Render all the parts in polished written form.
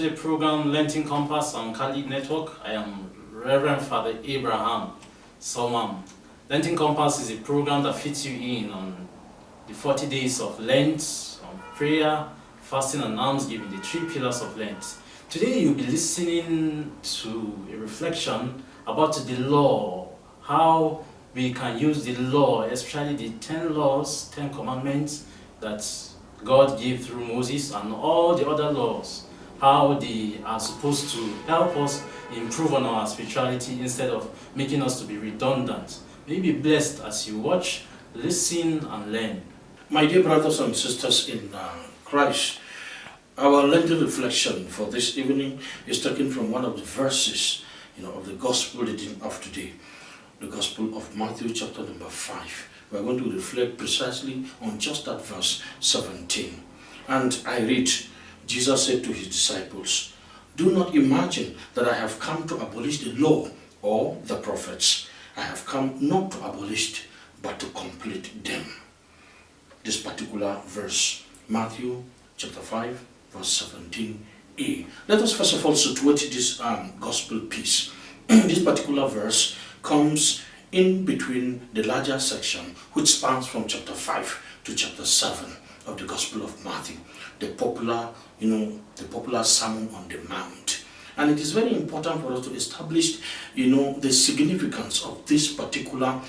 the program Lenten Compass on Catholic Network. I am Reverend Father Abraham Solomon. Lenten Compass is a program that fits you in on the 40 days of Lent, on prayer, fasting and almsgiving, the 3 pillars of Lent. Today you'll be listening to a reflection about the law, how we can use the law, especially the 10 laws, 10 commandments that God gave through Moses, and all the other laws, how they are supposed to help us improve on our spirituality instead of making us to be redundant. May you be blessed as you watch, listen, and learn. My dear brothers and sisters in Christ, our Lenten reflection for this evening is taken from one of the verses, of the Gospel reading of today, the Gospel of Matthew, chapter number 5. We are going to reflect precisely on just that verse 17. And I read, Jesus said to his disciples, "Do not imagine that I have come to abolish the law or the prophets. I have come not to abolish, but to complete them." This particular verse, Matthew chapter 5, verse 17a. Let us first of all situate this gospel piece. This particular verse comes in between the larger section which spans from chapter 5 to chapter 7 of the Gospel of Matthew, the popular Sermon on the Mount. And it is very important for us to establish, the significance of this particular,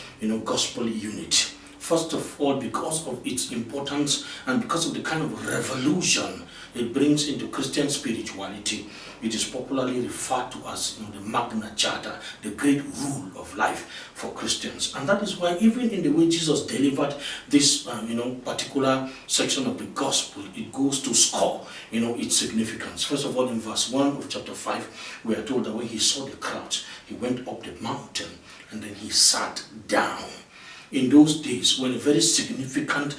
gospel unit. First of all, because of its importance and because of the kind of revolution it brings into Christian spirituality. It is popularly referred to as the Magna Charta, the great rule of life for Christians. And that is why even in the way Jesus delivered this particular section of the gospel, it goes to score its significance. First of all, in verse 1 of chapter 5, we are told that when he saw the crowds, he went up the mountain and then he sat down. In those days, when a very significant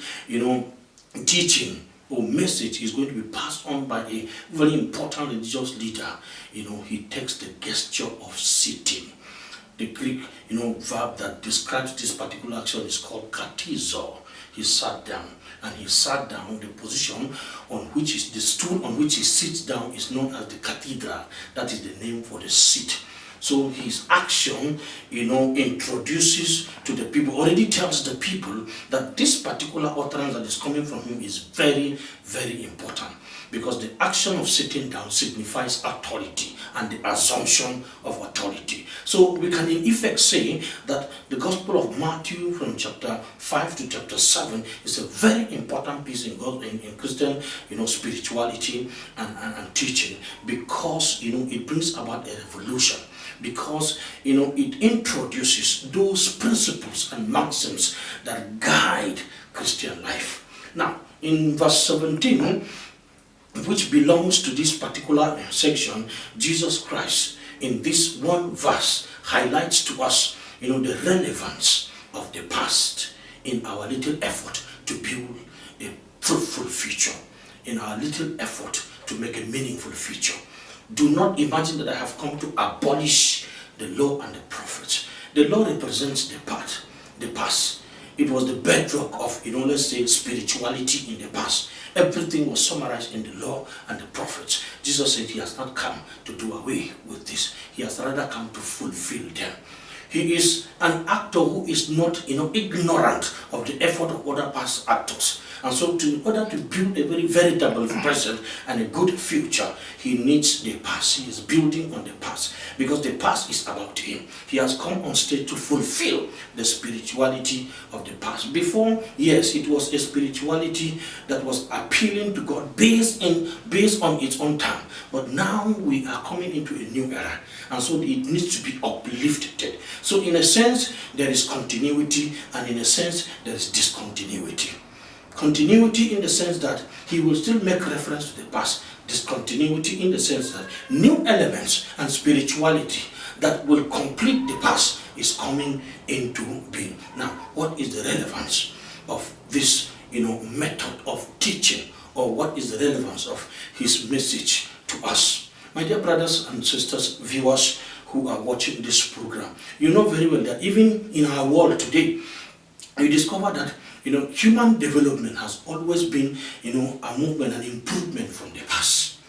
teaching or message is going to be passed on by a very important religious leader, he takes the gesture of sitting. The Greek verb that describes this particular action is called katizo. He sat down, and he sat down. The position on which is the stool on which he sits down is known as the cathedral. That is the name for the seat. So his action, introduces to the people, already tells the people that this particular utterance that is coming from him is very, very important. Because the action of sitting down signifies authority and the assumption of authority. So we can in effect say that the Gospel of Matthew from chapter 5 to chapter 7 is a very important piece in Christian spirituality and teaching, because it brings about a revolution. Because it introduces those principles and maxims that guide Christian life. Now, in verse 17, which belongs to this particular section, Jesus Christ, in this one verse, highlights to us, the relevance of the past in our little effort to build a fruitful future, in our little effort to make a meaningful future. Do not imagine that I have come to abolish the law and the prophets. The law represents the past. It was the bedrock of, let's say, spirituality in the past. Everything was summarized in the law and the prophets. Jesus said he has not come to do away with this. He has rather come to fulfill them. He is an actor who is not, ignorant of the effort of other past actors. And so in order to build a very veritable present and a good future, he needs the past. He is building on the past because the past is about him. He has come on stage to fulfill the spirituality of the past. Before, yes, it was a spirituality that was appealing to God based on its own time. But now we are coming into a new era, and so it needs to be uplifted. So in a sense, there is continuity, and in a sense, there is discontinuity. Continuity in the sense that he will still make reference to the past. Discontinuity in the sense that new elements and spirituality that will complete the past is coming into being. Now, what is the relevance of this, method of teaching, or what is the relevance of his message to us? My dear brothers and sisters, viewers who are watching this program, you know very well that even in our world today, we discover that human development has always been, a movement, an improvement from the past.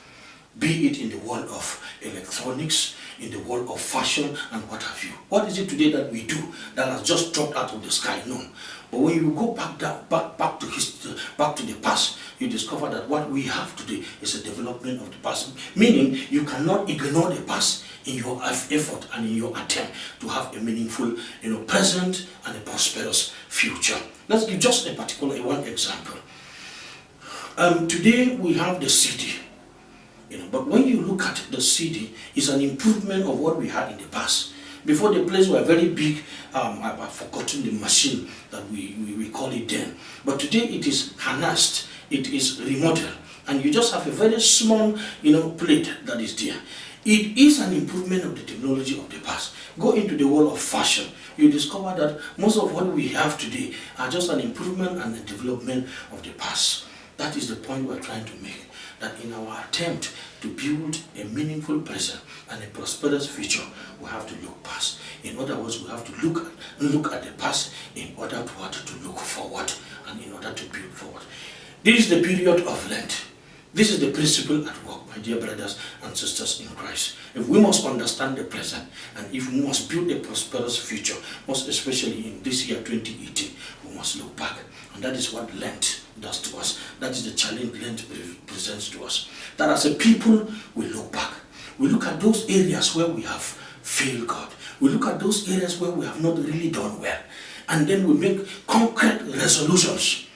be it in the world of electronics, in the world of fashion, and what have you. What is it today that we do that has just dropped out of the sky? No. But when you go back to history, back to the past, you discover that what we have today is a development of the past. Meaning, you cannot ignore the past in your effort and in your attempt to have a meaningful, present and a prosperous future. Let's give just one example. Today we have the CD. But when you look at the CD, it's an improvement of what we had in the past. Before, the plays were very big. I've forgotten the machine that we call it then. But today it is harnessed, it is remodeled, and you just have a very small, plate that is there. It is an improvement of the technology of the past. Go into the world of fashion, you discover that most of what we have today are just an improvement and a development of the past. That is the point we're trying to make. That in our attempt to build a meaningful present and a prosperous future, we have to look past. In other words, we have to look at the past in order to look forward and in order to build forward. This is the period of Lent. This is the principle at work, my dear brothers and sisters in Christ. If we must understand the present and if we must build a prosperous future, most especially in this year 2018, we must look back. And that is what Lent does to us. That is the challenge Lent presents to us. That as a people, we look back. We look at those areas where we have failed God. We look at those areas where we have not really done well. And then we make concrete resolutions,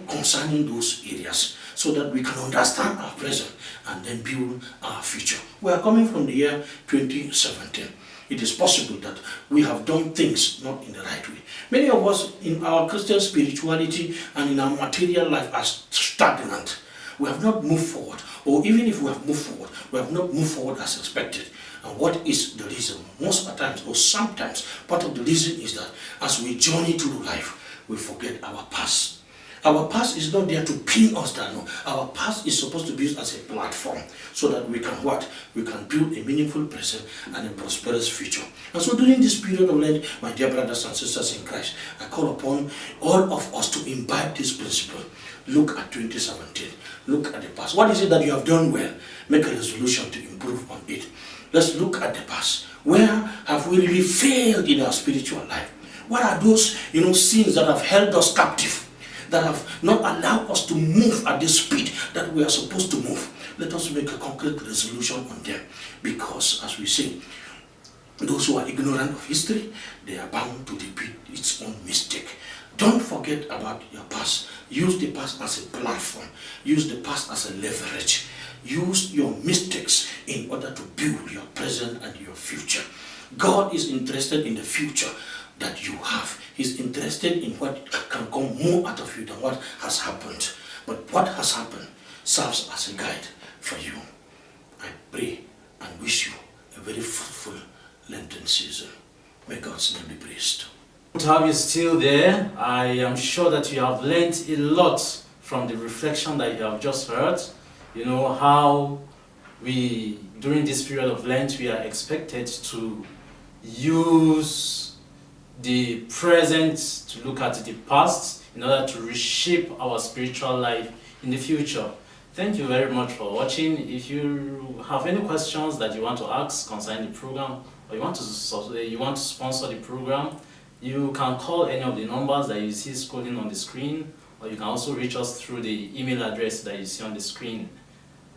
concerning those areas, so that we can understand our present and then build our future. We are coming from the year 2017. It is possible that we have done things not in the right way. Many of us in our Christian spirituality and in our material life are stagnant. We have not moved forward, or even if we have moved forward, we have not moved forward as expected. And what is the reason? Most of the times, or sometimes, part of the reason is that as we journey through life, we forget our past. Our past is not there to pin us down. No. Our past is supposed to be used as a platform so that we can what? We can build a meaningful present and a prosperous future. And so during this period of Lent, my dear brothers and sisters in Christ, I call upon all of us to imbibe this principle. Look at 2017. Look at the past. What is it that you have done well? Make a resolution to improve on it. Let's look at the past. Where have we really failed in our spiritual life? What are those sins that have held us captive? That have not allowed us to move at the speed that we are supposed to move. Let us make a concrete resolution on them. Because, as we say, those who are ignorant of history, they are bound to repeat its own mistake. Don't forget about your past. Use the past as a platform. Use the past as a leverage. Use your mistakes in order to build your present and your future. God is interested in the future that you have. He's interested in what can come more out of you than what has happened. But what has happened serves as a guide for you. I pray and wish you a very fruitful Lenten season. May God's name be praised. Good to have you still there. I am sure that you have learned a lot from the reflection that you have just heard. How we, during this period of Lent, we are expected to use the present to look at the past in order to reshape our spiritual life in the future. Thank you very much for watching. If you have any questions that you want to ask concerning the program, or you want to sponsor the program, you can call any of the numbers that you see scrolling on the screen, or you can also reach us through the email address that you see on the screen.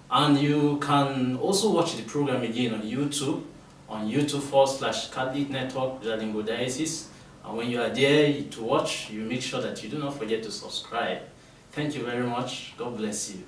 And you can also watch the program again on YouTube /Catholic Network Jalingo Diocese. And when you are there to watch, you make sure that you do not forget to subscribe. Thank you very much. God bless you.